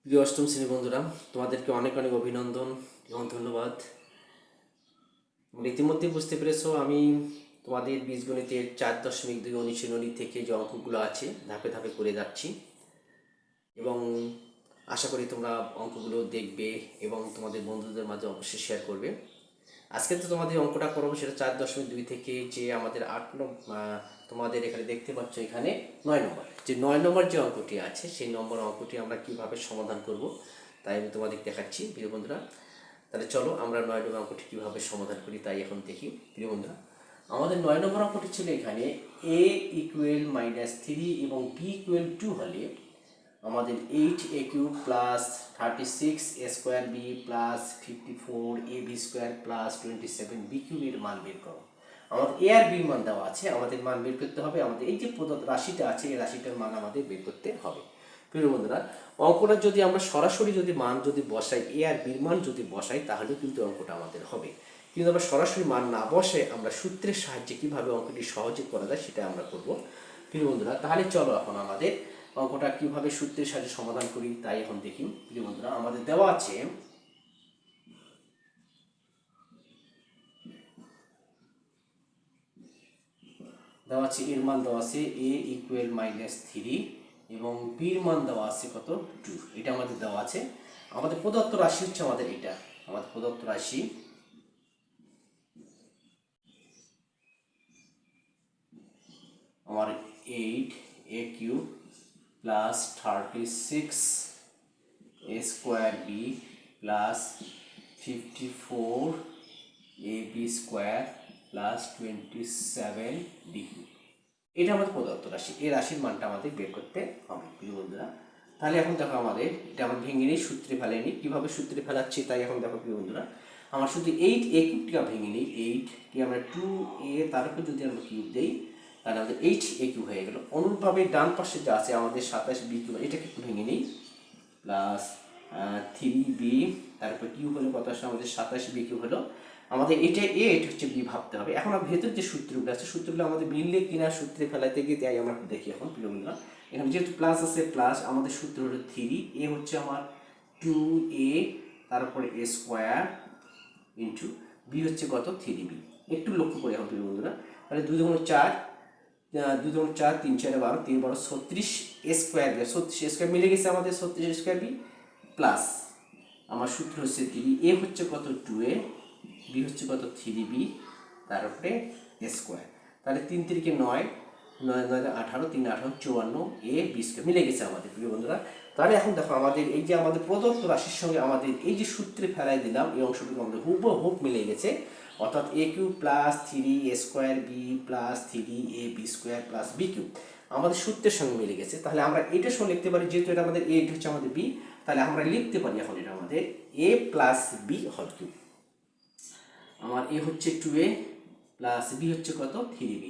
প্রিয় অষ্টম শ্রেণী বন্ধুরা, তোমাদেরকে অনেক অনেক অভিনন্দন এবং ধন্যবাদ। ইতিমধ্যে বুঝতে পেরেছো আমি তোমাদের বীজগণিতের 4.2 অনুশীলনী থেকে যে অঙ্কগুলো আছে ধাপে ধাপে করে যাচ্ছি এবং আশা করি তোমরা অঙ্কগুলো দেখবে এবং তোমাদের বন্ধুদের মাঝে অবশ্যই শেয়ার করবে। আজকে তো তোমাদের অঙ্কটা করবো সেটা 4.2 থেকে যে আমাদের তোমাদের এখানে দেখতে পাচ্ছ এখানে 9 নম্বর, যে 9 নম্বর যে অঙ্কটি আছে সেই অঙ্কটি আমরা কিভাবে সমাধান করব তাই আমি তোমাদের দেখাচ্ছি প্রিয় বন্ধুরা। তাহলে চলো আমরা 9 নম্বর অঙ্কটি কীভাবে সমাধান করি তাই এখন দেখি প্রিয় বন্ধুরা। আমাদের 9 নম্বর অঙ্কটি ছিল এখানে a ইকুয়াল -3 এবং b ইকুয়াল 2 হলে আমাদের 8a³ plus 36a² b plus 54ab² plus 27b³ এর মান বের করো। আমাদের a আর b মান দেওয়া আছে, আমাদের মান বের করতে হবে। আমাদের এই যে প্রদত্ত রাশিটা আছে এই রাশিটার মান আমাদের বের করতে হবে। প্রিয় বন্ধুরা, অঙ্কটা যদি আমরা সরাসরি মান যদি বসাই, a আর b মান যদি বসাই তাহলে কিন্তু অঙ্কটা আমাদের হবে। কিন্তু আমরা সরাসরি মান না বসে আমরা সূত্রের সাহায্যে কিভাবে অঙ্কটি সহজে করা যায় সেটা আমরা করব প্রিয় বন্ধুরা। তাহলে চলো এখন আমাদের অঙ্কটা কিভাবে সূত্রের সাহায্যে সমাধান করি তাই এখন দেখি প্রিয় বন্ধুরা। আমাদের দেওয়া আছে এর মান দেওয়া আছে a ইকুয়াল -3 এবং b এর মান দেওয়া আছে কত 2, এটা আমাদের দেওয়া আছে। আমাদের প্রদত্ত রাশি হচ্ছে আমাদের এটা, আমাদের প্রদত্ত রাশি আমার 8a³ plus 36a² b plus 54ab² plus 27b। এটা আমাদের প্রদত্ত রাশি, এই রাশির মানটা আমাদের বের করতে হবে প্রিয় বন্ধুরা। তাহলে এখন দেখো আমাদের এটা আমরা ভেঙে নিই, সূত্রে ফেলে নিই। কীভাবে সূত্রে ফেলাচ্ছি তাই এখন দেখো প্রিয় বন্ধুরা। আমার শুধু 8a³ ভেঙে নিই, 8 আমরা 2a তার উপর যদি আমরা কিউব দিই তাহলে আমাদের 8a³ হয়ে গেল। অনুরূপভাবে ডান পাশে যা আছে আমাদের 27b³ এটাকে একটু ভেঙে নিই, প্লাস 3b তারপর কিউব হলো কত আসলে আমাদের 27b³ হলো। আমাদের এটা এ, এটা হচ্ছে বি ভাবতে হবে। এখন আমার ভেতর যে সূত্রগুলো আছে সূত্রগুলো আমাদের মিললে কিনা সূত্রে ফেলাইতে গিয়ে তাই আমরা দেখি এখন প্রিয় বন্ধুরা। এখানে যেহেতু প্লাস আছে, প্লাস আমাদের সূত্র হলো 3, এ হচ্ছে আমার 2a তারপরে a² ইন্টু বি হচ্ছে কত 3b। একটু লক্ষ্য করি এখন প্রিয় বন্ধুরা। তাহলে 2 × 4 2 × 4 3 × 4 12 3 12 36a² মিলে গেছে আমাদের 36a² বি প্লাস আমার সূত্র হচ্ছে 3, এ হচ্ছে কত 2a, বি হচ্ছে কত 3b তারপরে a²। তাহলে 3 × 3 = 9, 9 × 9 = 18, 3 × 18 = 54, a b² মিলে গেছে আমাদের প্রিয় বন্ধুরা। তাহলে এখন দেখো আমাদের এই যে আমাদের প্রদত্ত রাশির সঙ্গে আমাদের এই যে সূত্রে ফেলাই দিলাম এই অংশটুকু আমাদের হুবহু মিলে গেছে, অর্থাৎ a³ plus 3a² b plus 3ab² plus b³ আমাদের সূত্রের সঙ্গে মিলে গেছে। তাহলে আমরা এটার সঙ্গে লিখতে পারি, যেহেতু এটা আমাদের a, এটা হচ্ছে আমাদের b, তাহলে আমরা লিখতে পারি এখন এটা আমাদের a plus b whole cube. আমার এ হচ্ছে 2a প্লাস বি হচ্ছে কত 3b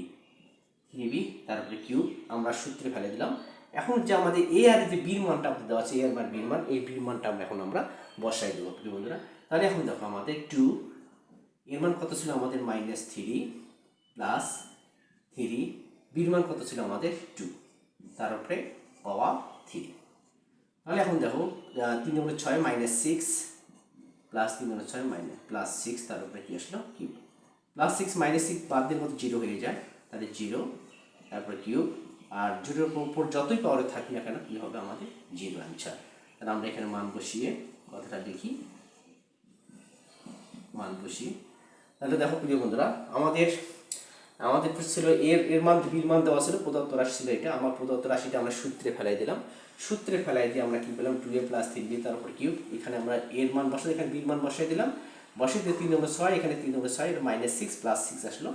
তারপরে কিউব আমরা সূত্রে ফেলে দিলাম। এখন যে আমাদের এ আর যে বির মানটা আমাদের দেওয়া আছে, এ আর বির মান, এই বির মানটা এখন আমরা বসাই দেবো প্রিয় বন্ধুরা। তাহলে এখন দেখো আমাদের 2 এর মান কত ছিল আমাদের -3 প্লাস 3, বির মান কত ছিল আমাদের 2 তার উপরে পাওয়া 3। তাহলে এখন দেখো 3 × 6 -6 প্লাস 3 × 6 প্লাস 6 তার উপরে কি আসলো কিউব, প্লাস 6 -6 বাদ দিয়ে মতো 0 হয়ে যায়, তাহলে 0 তারপরে কিউব, আর 0-এর উপর যতই পাওয়ারে থাকি না কেন কী হবে আমাদের 0 অ্যান্সার। তাহলে আমরা এখানে মান বসিয়ে কথাটা লিখি, মান বসিয়ে। তাহলে দেখো প্রিয় বন্ধুরা আমাদের ছিল এর মান বির মান দেওয়া ছিল, প্রদত্ত রাশি ছিল এটা। আমার প্রদত্ত রাশিটা আমরা সূত্রে ফেলাই দিলাম, সূত্রে ফেলাই দিয়ে আমরা কি পেলাম 2a প্লাস 3b তার উপর কিউব। এখানে আমরা এর মান বসাই, এখানে বির মান বসাই দিলাম, বসাই দিয়ে 3 × 6 এখানে 3 × 6 -6 প্লাস 6 আসলো,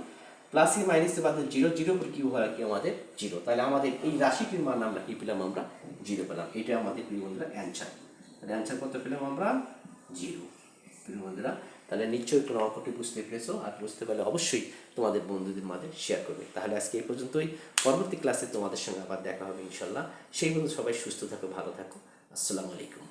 প্লাস কি মাইনাস বাদ 0, 0 উপর কিউব হয় কি আমাদের 0। তাহলে আমাদের এই রাশিটির মান আমরা কি পেলাম, আমরা 0 পেলাম। এটা আমাদের প্রিয় বন্ধুরা অ্যান্সার। তাহলে অ্যান্সার কত পেলাম আমরা 0 প্রিয় বন্ধুরা। তাহলে নিশ্চয়ই তোমরা অঙ্কটি বুঝতে পেরেছো, আর বুঝতে পারলে অবশ্যই তোমাদের বন্ধুদের মাঝে শেয়ার করবে। তাহলে আজকে এই পর্যন্তই, পরবর্তী ক্লাসে তোমাদের সঙ্গে আবার দেখা হবে ইনশাল্লাহ। সেই পর্যন্ত সবাই সুস্থ থাকো, ভালো থাকো, আসসালামু আলাইকুম।